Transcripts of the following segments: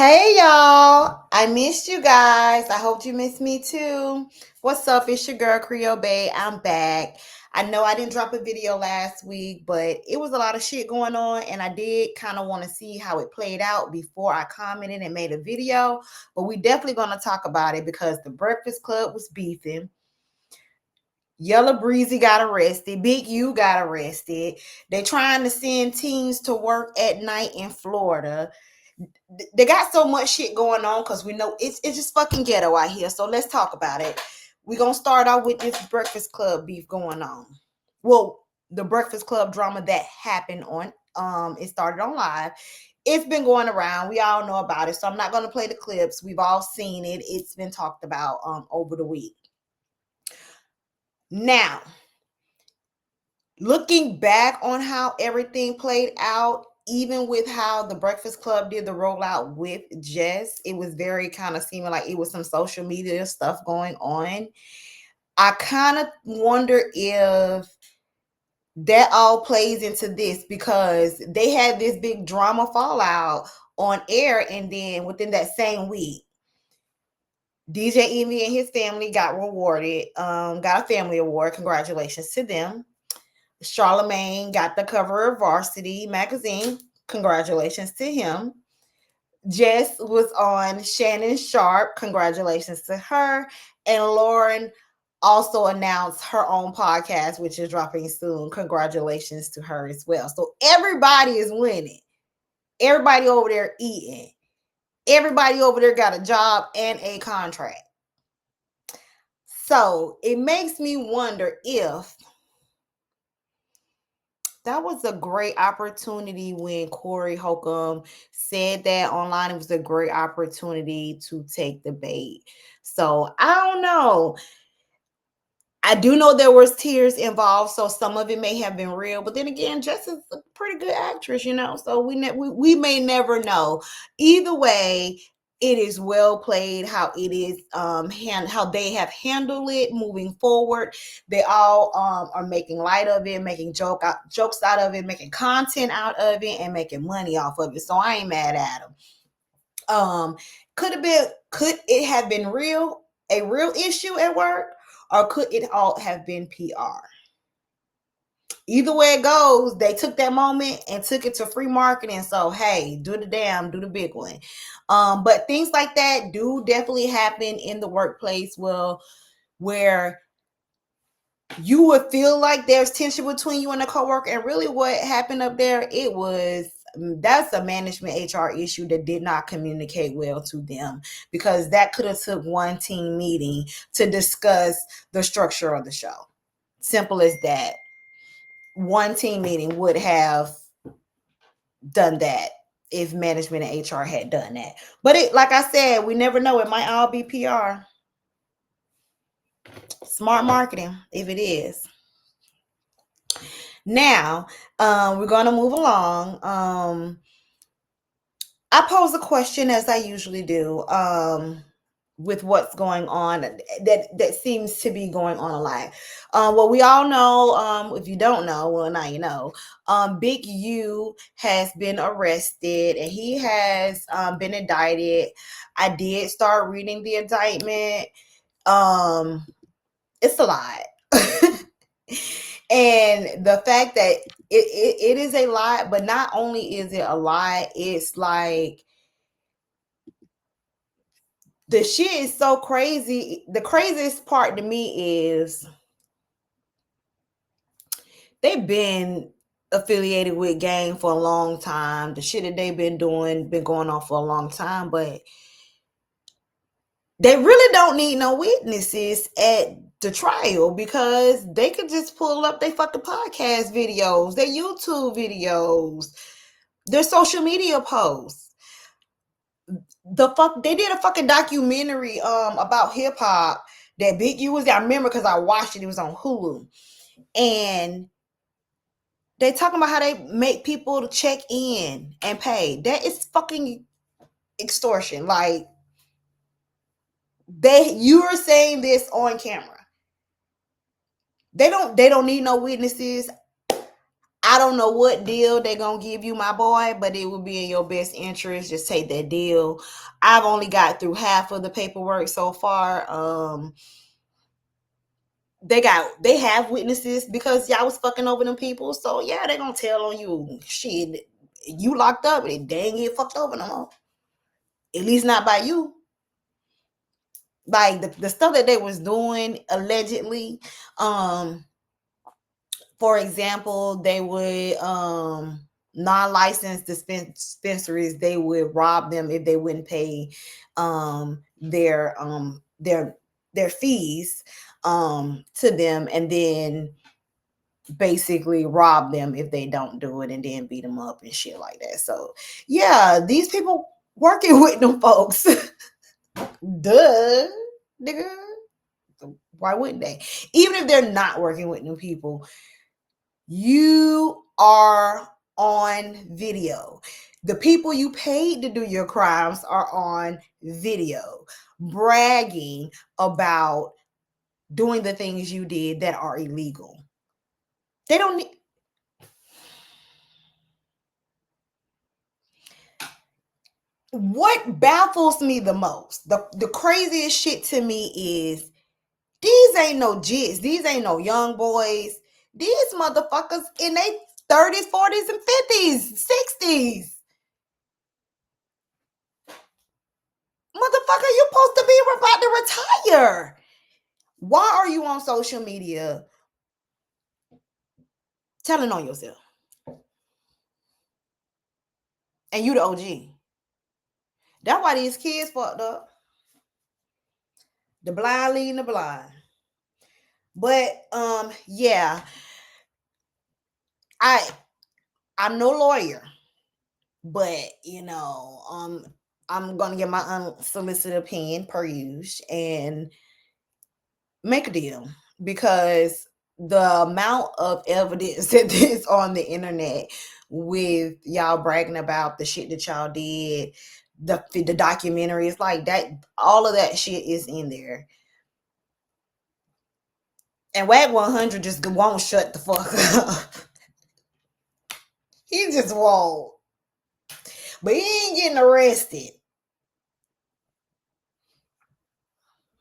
Hey y'all, I missed you guys. I hope you missed me too. What's up? It's your girl Creole Bay. I'm back. I know I didn't drop a video last week, but it was a lot of shit going on, and I did kind of want to see how it played out before I commented and made a video. But we definitely gonna talk about it because the Breakfast Club was beefing. Yellow Breezy got arrested. Big U got arrested. They trying to send teens to work at night in Florida. They got so much shit going on because we know it's just fucking ghetto out here. So let's talk about it. We're gonna start out with this Breakfast Club beef going on. Well, the Breakfast Club drama that happened on it started on live. It's been going around. We all know about it. So I'm not gonna play the clips. We've all seen it. It's been talked about over the week. Now, looking back on how everything played out, even with how the Breakfast Club did the rollout with Jess, it was very kind of seeming like it was some social media stuff going on. I kind of wonder if that all plays into this because they had this big drama fallout on air, and then within that same week, DJ Envy and his family got rewarded, got a family award. Congratulations to them. Charlemagne got the cover of Varsity magazine. Congratulations to him. Jess was on Shannon Sharp. Congratulations to her. And Lauren also announced her own podcast, which is dropping soon. Congratulations to her as well. So everybody is winning. Everybody over there eating. Everybody over there got a job and a contract. So it makes me wonder if that was a great opportunity when Corey Holcomb said that online. It was a great opportunity to take the bait. So I don't know. I do know there was tears involved, so some of it may have been real. But then again, Jess is a pretty good actress, so we may never know. Either way, it is well played how it is how they have handled it moving forward. They all are making light of it, making jokes out of it, making content out of it, and making money off of it. So I ain't mad at them. Could it have been a real issue at work, or could it all have been PR? Either way it goes, they took that moment and took it to free marketing. So hey, do the big one. But things like that do definitely happen in the workplace. Well, where you would feel like there's tension between you and a coworker, and really what happened up there, that's a management HR issue that did not communicate well to them, because that could have took one team meeting to discuss the structure of the show. Simple as that. One team meeting would have done that if management and HR had done that. But like I said, we never know. It might all be PR. Smart marketing, if it is. Now, we're going to move along. I pose a question, as I usually do, with what's going on that seems to be going on a lot. Well, we all know, if you don't know, well, now you know, Big U has been arrested and he has been indicted. I did start reading the indictment. It's a lot. And the fact that it is a lot, but not only is it a lot, it's like the shit is so crazy. The craziest part to me is they've been affiliated with gang for a long time. The shit that they've been doing been going on for a long time, but they really don't need no witnesses at the trial, because they could just pull up their fucking podcast videos, their YouTube videos, their social media posts. They did a fucking documentary about hip hop that Big U was there. I remember because I watched it. It was on Hulu, and they talking about how they make people to check in and pay. That is fucking extortion. Like, you are saying this on camera. They don't need no witnesses. I don't know what deal they're gonna give you, my boy, but it would be in your best interest. Just take that deal. I've only got through half of the paperwork so far. They have witnesses because y'all was fucking over them people. So yeah, they gonna tell on you. Shit, you locked up, and they ain't get fucked over no more. At least not by you. Like the stuff that they was doing allegedly, for example, they would non-licensed dispensaries, they would rob them if they wouldn't pay their fees to them, and then basically rob them if they don't do it, and then beat them up and shit like that. So yeah, these people working with them folks. Duh, nigga. Why wouldn't they? Even if they're not working with new people, you are on video. The people you paid to do your crimes are on video, bragging about doing the things you did that are illegal. They don't need. What baffles me the most, the craziest shit to me is these ain't no jits. These ain't no young boys. These motherfuckers in their 30s, 40s, and 50s, 60s. Motherfucker, you supposed to be about to retire. Why are you on social media telling on yourself? And you the OG. That's why these kids fucked up. The blind leading the blind. But yeah, I'm no lawyer, but I'm gonna get my unsolicited opinion per use and make a deal, because the amount of evidence that is on the internet with y'all bragging about the shit that y'all did, the documentary, it's like that, all of that shit is in there. And WAG 100 just won't shut the fuck up. He just won't. But he ain't getting arrested.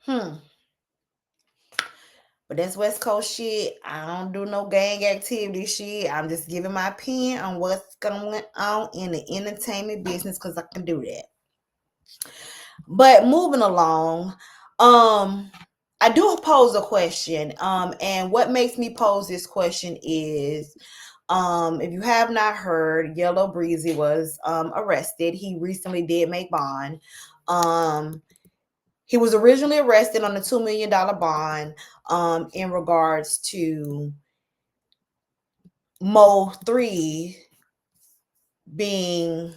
But that's West Coast shit. I don't do no gang activity shit. I'm just giving my opinion on what's going on in the entertainment business, because I can do that. But moving along, I do pose a question. And what makes me pose this question is, if you have not heard, Yellow Breezy was arrested. He recently did make bond. He was originally arrested on a $2 million bond in regards to Mo 3 being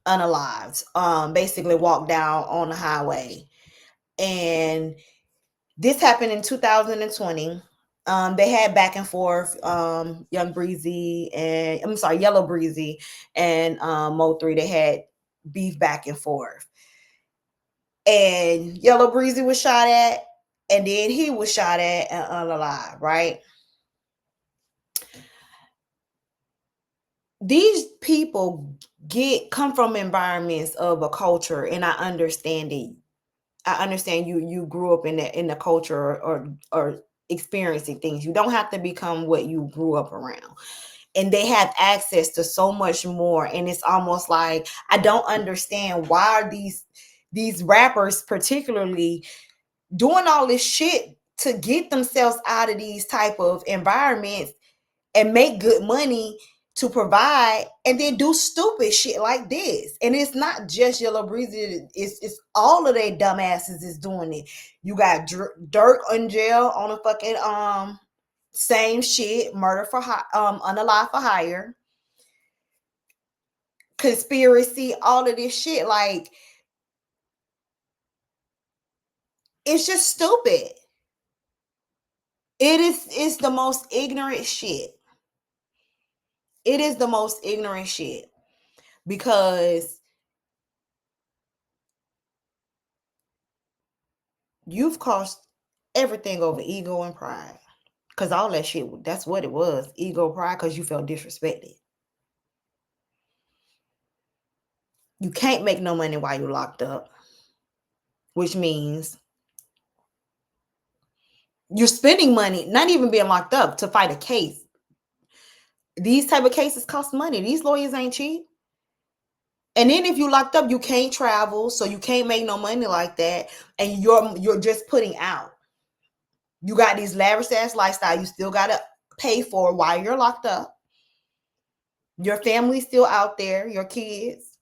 unalived, basically walked down on the highway. And this happened in 2020. They had back and forth, Yellow Breezy and Mo 3. They had beef back and forth. And Yellow Breezy was shot at, and then he was shot at and unalive, right? These people come from environments of a culture, and I understand it. I understand you grew up in the culture, or experiencing things. You don't have to become what you grew up around. And they have access to so much more. And it's almost like, I don't understand, why are these rappers particularly doing all this shit to get themselves out of these type of environments and make good money to provide, and then do stupid shit like this. And it's not just Yellow Breezy, it's all of they dumbasses is doing it. You got Dirk in jail on a fucking same shit, murder for unalive for hire, conspiracy, all of this shit. Like, it's just stupid. It's the most ignorant shit. It is the most ignorant shit, because you've cost everything over ego and pride. Because all that shit, that's what it was. Ego, pride, because you felt disrespected. You can't make no money while you're locked up, which means you're spending money, not even being locked up, to fight a case. These type of cases cost money. These lawyers ain't cheap. And then if you locked up, you can't travel, so you can't make no money like that, and you're just putting out. You got these lavish ass lifestyle you still gotta pay for while you're locked up. Your family's still out there, your kids.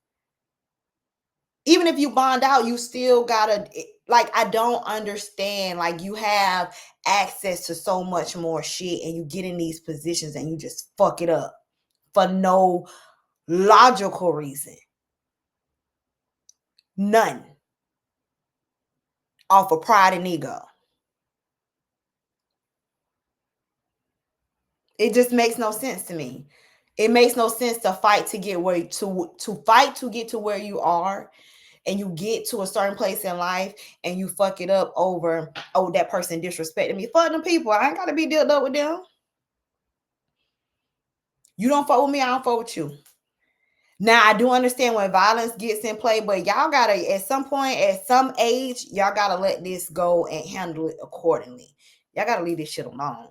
Even if you bond out, you still gotta, like, I don't understand. Like, you have access to so much more shit, and you get in these positions and you just fuck it up for no logical reason. None. Off of pride and ego. It just makes no sense to me. It makes no sense to fight to get where to fight to get to where you are, and you get to a certain place in life and you fuck it up over, oh, that person disrespected me. Fuck them people. I ain't gotta be dealt up with them. You don't fuck with me, I don't fuck with you. Now, I do understand when violence gets in play, but y'all gotta, at some point, at some age, y'all gotta let this go and handle it accordingly. Y'all gotta leave this shit alone.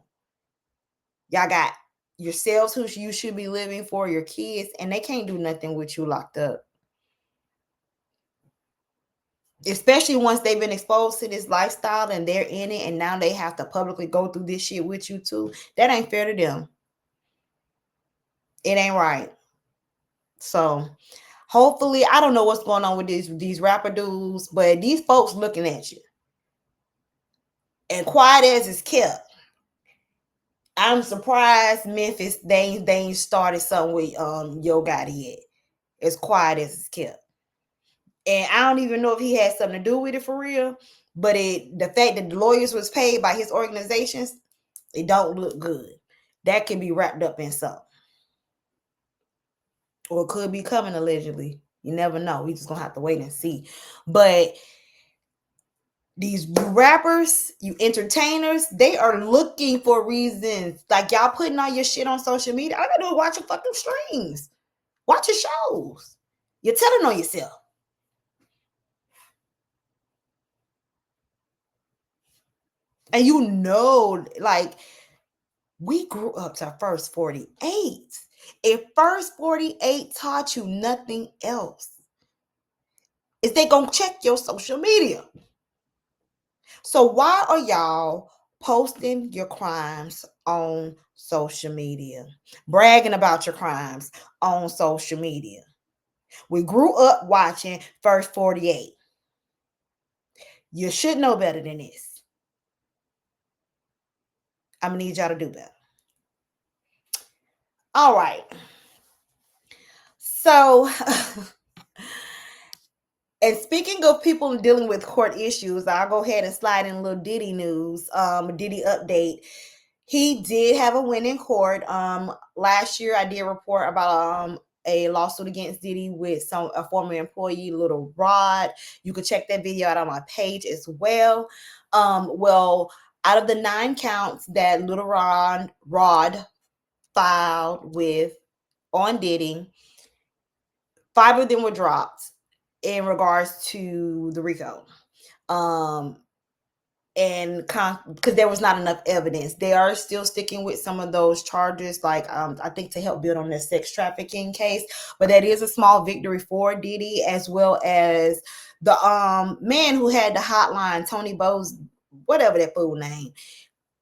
Y'all got yourselves who you should be living for, your kids, and they can't do nothing with you locked up. Especially once they've been exposed to this lifestyle and they're in it, and now they have to publicly go through this shit with you too. That ain't fair to them. It ain't right. So hopefully, I don't know what's going on with these rapper dudes, but these folks looking at you. And quiet as it's kept. I'm surprised Memphis they ain't started something with Yo Gotti yet. As quiet as it's kept. And I don't even know if he had something to do with it for real. But the fact that the lawyers was paid by his organizations, it don't look good. That can be wrapped up in something. Or it could be coming allegedly. You never know. We just gonna have to wait and see. But these rappers, you entertainers, they are looking for reasons. Like, y'all putting all your shit on social media. All I gotta do is watch your fucking streams. Watch your shows. You're telling on yourself. And you know, like, we grew up to First 48. If First 48 taught you nothing else, is they gonna check your social media. So why are y'all posting your crimes on social media, bragging about your crimes on social media? We grew up watching First 48. You should know better than this. I'm gonna need y'all to do better. All right. So and speaking of people dealing with court issues, I'll go ahead and slide in a little Diddy news, Diddy update. He did have a win in court. Last year I did report about a lawsuit against Diddy with a former employee, Little Rod. You can check that video out on my page as well. Well, out of the 9 counts that Little Rod filed with on Diddy, 5 of them were dropped in regards to the RICO. And because there was not enough evidence, they are still sticking with some of those charges, like I think to help build on the sex trafficking case. But that is a small victory for Diddy, as well as the man who had the hotline, Tony Bose, whatever that fool name,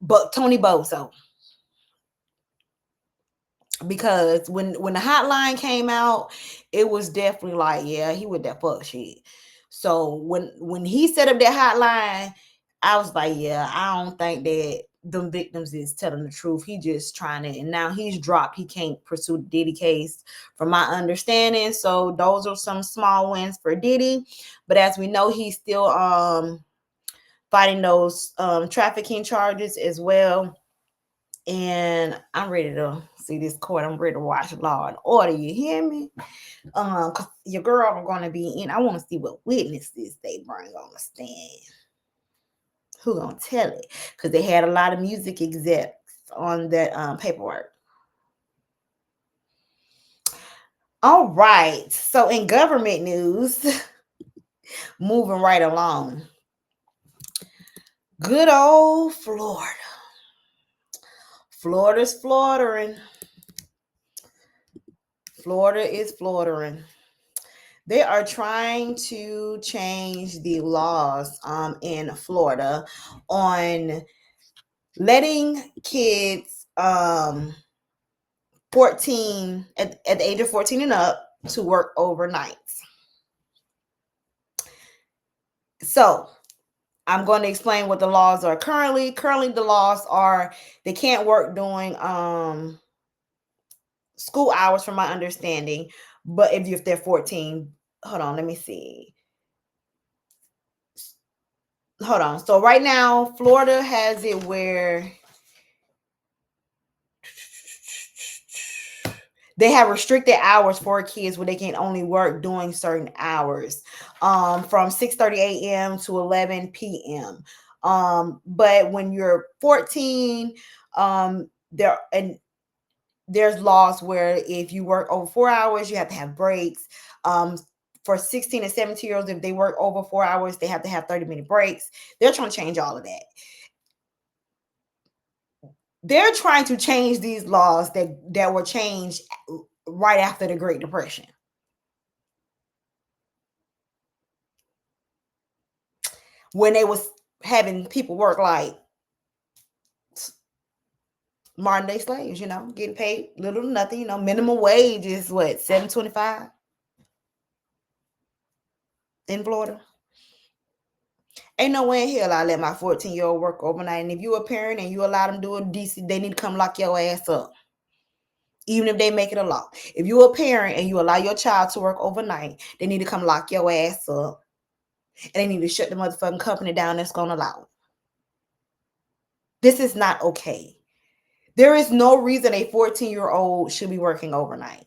but Tony Bozo. Because when the hotline came out, it was definitely like, yeah, he with that fuck shit. So when he set up that hotline, I was like, yeah, I don't think that the victims is telling the truth. He just trying to, and now he's dropped. He can't pursue the Diddy case, from my understanding. So those are some small wins for Diddy. But as we know, he's still fighting those trafficking charges as well. And I'm ready to see this court. I'm ready to watch Law and Order. You hear me? Cause your girl are gonna be in. I want to see what witnesses they bring on the stand. Who gonna tell it? Because they had a lot of music execs on that paperwork. All right. So in government news, moving right along. Good old Florida. Florida's Floridering. Florida is Floridering. They are trying to change the laws in Florida on letting kids 14 at the age of 14 and up to work overnight. So I'm going to explain what the laws are currently. Currently, the laws are they can't work during school hours, from my understanding. But if they're 14, hold on, let me see. Hold on. So right now, Florida has it where they have restricted hours for kids where they can only work during certain hours, from 6:30 a.m. to 11 p.m. But when you're 14, there's laws where if you work over 4 hours, you have to have breaks. For 16 and 17-year-olds, if they work over 4 hours, they have to have 30-minute breaks. They're trying to change all of that. They're trying to change these laws that were changed right after the Great Depression. When they was having people work like modern day slaves, getting paid little to nothing, minimum wage is what, $7.25 in Florida. Ain't no way in hell I let my 14-year-old work overnight. And if you're a parent and you allow them to do it DC, they need to come lock your ass up. Even if they make it a law. If you're a parent and you allow your child to work overnight, they need to come lock your ass up. And they need to shut the motherfucking company down that's going to allow it. This is not okay. There is no reason a 14-year-old should be working overnight.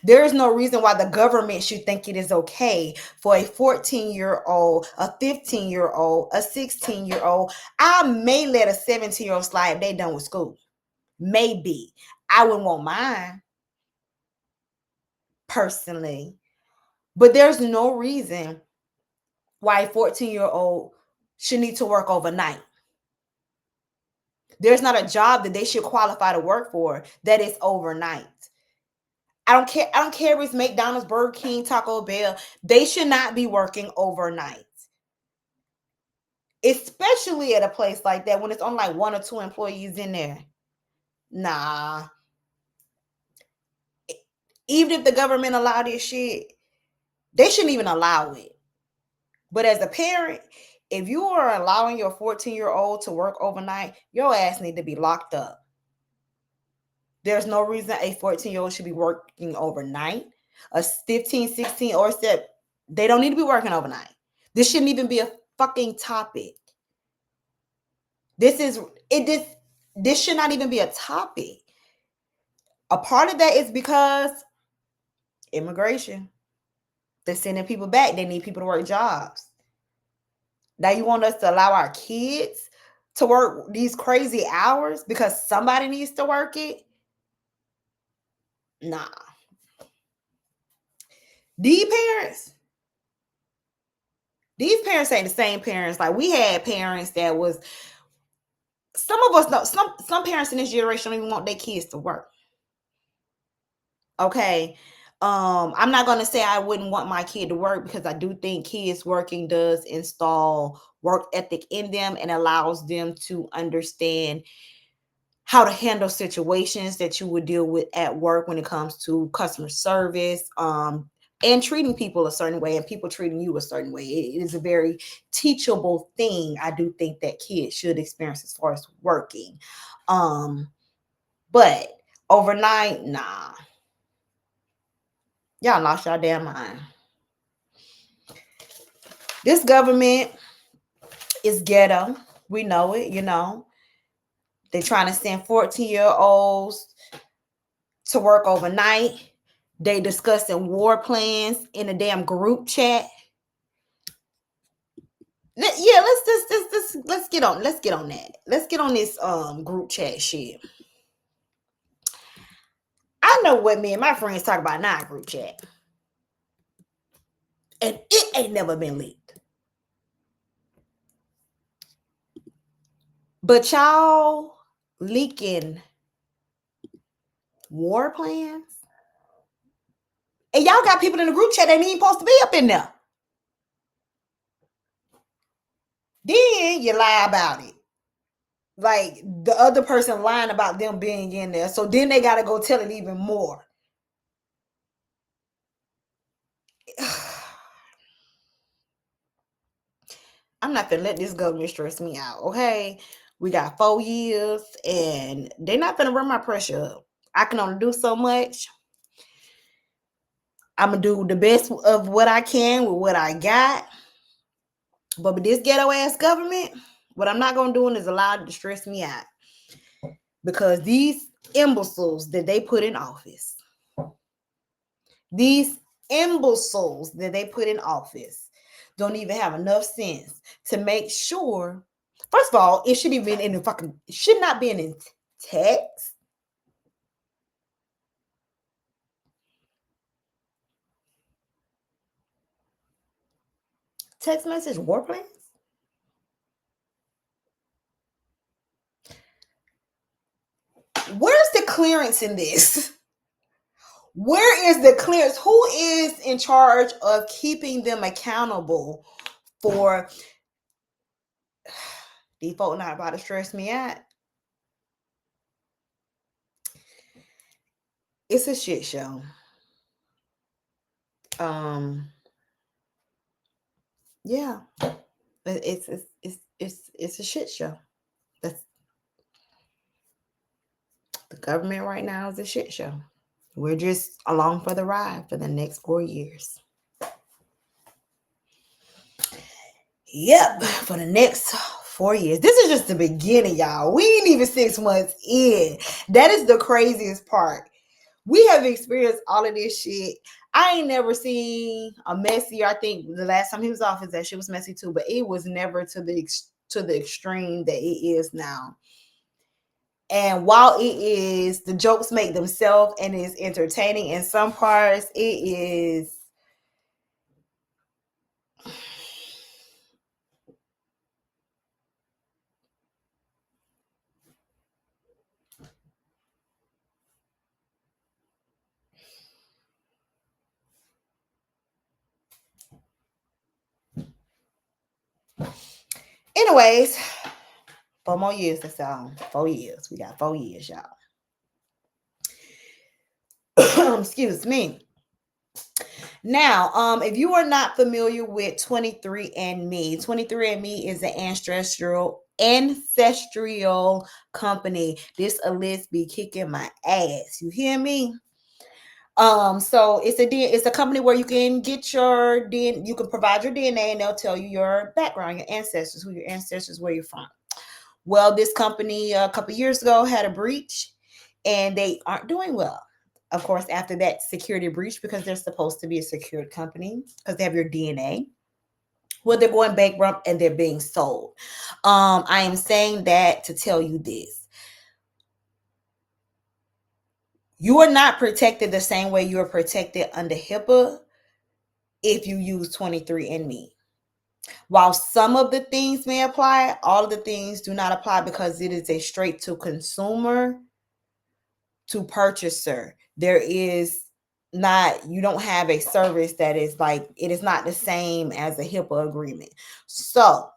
There is no reason why the government should think it is okay for a 14-year-old, a 15-year-old, a 16-year-old. I may let a 17-year-old slide if they done with school. Maybe. I wouldn't want mine personally. But there's no reason why a 14-year-old should need to work overnight. There's not a job that they should qualify to work for that is overnight. I don't care if it's McDonald's, Burger King, Taco Bell. They should not be working overnight. Especially at a place like that when it's only like 1 or 2 employees in there. Nah. Even if the government allowed this shit, they shouldn't even allow it. But as a parent, if you are allowing your 14-year-old to work overnight, your ass need to be locked up. There's no reason a 14-year-old should be working overnight. A 15, 16, or step, they don't need to be working overnight. This shouldn't even be a fucking topic. This should not even be a topic. A part of that is because immigration. They're sending people back. They need people to work jobs. Now you want us to allow our kids to work these crazy hours because somebody needs to work it? Nah. These parents ain't the same parents. Like we had parents that was, some of us know, some parents in this generation don't even want their kids to work. Okay. I'm not going to say I wouldn't want my kid to work because I do think kids working does install work ethic in them and allows them to understand how to handle situations that you would deal with at work when it comes to customer service, and treating people a certain way and people treating you a certain way. It is a very teachable thing. I do think that kids should experience as far as working. But overnight, nah. Y'all lost y'all damn mind. This government is ghetto. We know it, They're trying to send 14-year-olds to work overnight. They discussing war plans in a damn group chat. Yeah, let's get on that. Let's get on this group chat shit. I know what me and my friends talk about in our group chat, and it ain't never been leaked. But y'all leaking war plans, and y'all got people in the group chat that ain't even supposed to be up in there. Then you lie about it. Like the other person lying about them being in there. So then they got to go tell it even more. I'm not gonna let this government stress me out, okay? We got 4 years and they're not gonna run my pressure up. I can only do so much. I'm gonna do the best of what I can with what I got. But with this ghetto ass government, what I'm not gonna do is allow it to stress me out. Because these imbeciles that they put in office, these imbeciles that they put in office don't even have enough sense to make sure. First of all, it should even in the fucking, it should not be in text. Text message war plans. Where's the clearance in this? Where is the clearance? Who is in charge of keeping them accountable for these folks not about to stress me out? It's a shit show. Yeah, it's a shit show. That's the government right now is a shit show. We're just along for the ride for the next 4 years. Yep, for the next 4 years. This is just the beginning, y'all. We ain't even 6 months in. That is the craziest part. We have experienced all of this shit. I ain't never seen a messier. I think the last time he was off, that shit was messy too, but it was never to the extreme that it is now. And while it is, the jokes make themselves and it's entertaining in some parts, it is. Anyways, 4 more years. That's all. 4 years. We got 4 years, y'all. Excuse me. Now, if you are not familiar with 23andMe, 23andMe is an ancestral company. This list be kicking my ass. You hear me? So it's a company where you can get your DNA, you can provide your DNA, and they'll tell you your background, your ancestors, who your ancestors, where you're from. Well, this company a couple years ago had a breach, and they aren't doing well. Of course, after that security breach, because they're supposed to be a secured company because they have your DNA. Well, they're going bankrupt and they're being sold. I am saying that to tell you this. You are not protected the same way you are protected under HIPAA if you use 23andMe. While some of the things may apply, all of the things do not apply because it is a straight to consumer to purchaser. There is not, you don't have a service that is like, it is not the same as a HIPAA agreement. So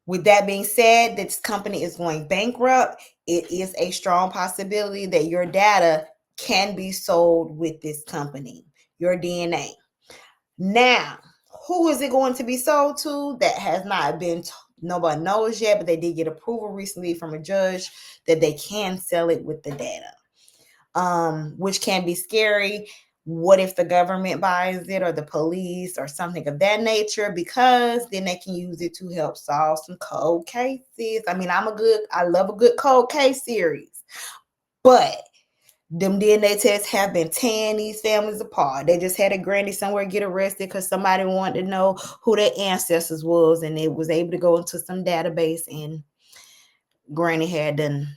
with that being said, this company is going bankrupt. It is a strong possibility that your data can be sold with this company, your DNA. Now, who is it going to be sold to? That has not been, nobody knows yet, but they did get approval recently from a judge that they can sell it with the data, which can be scary. What if the government buys it or the police or something of that nature? Because then they can use it to help solve some cold cases. I mean, I love a good cold case series, but Them DNA tests have been tearing these families apart. They just had a granny somewhere get arrested because somebody wanted to know who their ancestors was, and it was able to go into some database, and granny had done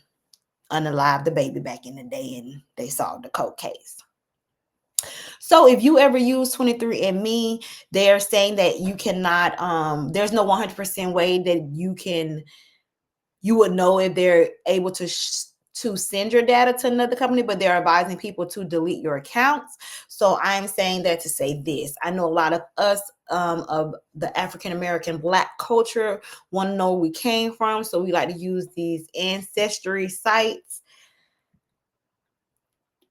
unalived the baby back in the day, and they solved the cold case. So if you ever use 23andMe, they're saying that you cannot, there's no 100% way that you would know if they're able to send your data to another company, but they're advising people to delete your accounts. So I'm saying that to say this. I know a lot of us of the African American Black culture want to know where we came from. So we like to use these ancestry sites.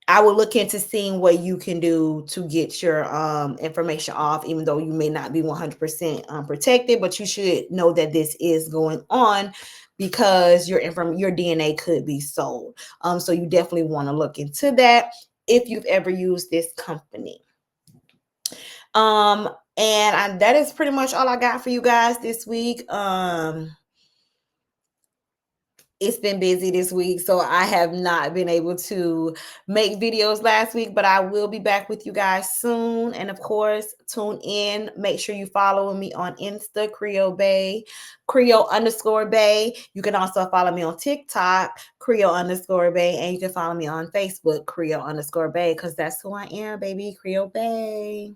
I will look into seeing what you can do to get your information off, even though you may not be 100% protected, but you should know that this is going on because your DNA could be sold. So you definitely want to look into that if you've ever used this company. That is pretty much all I got for you guys this week. It's been busy this week, so I have not been able to make videos last week, but I will be back with you guys soon. And of course, tune in. Make sure you follow me on Insta, Creole Bay, Creole_Bay. You can also follow me on TikTok, Creole_Bay, and you can follow me on Facebook, Creole_Bay, because that's who I am, baby, Creole Bay.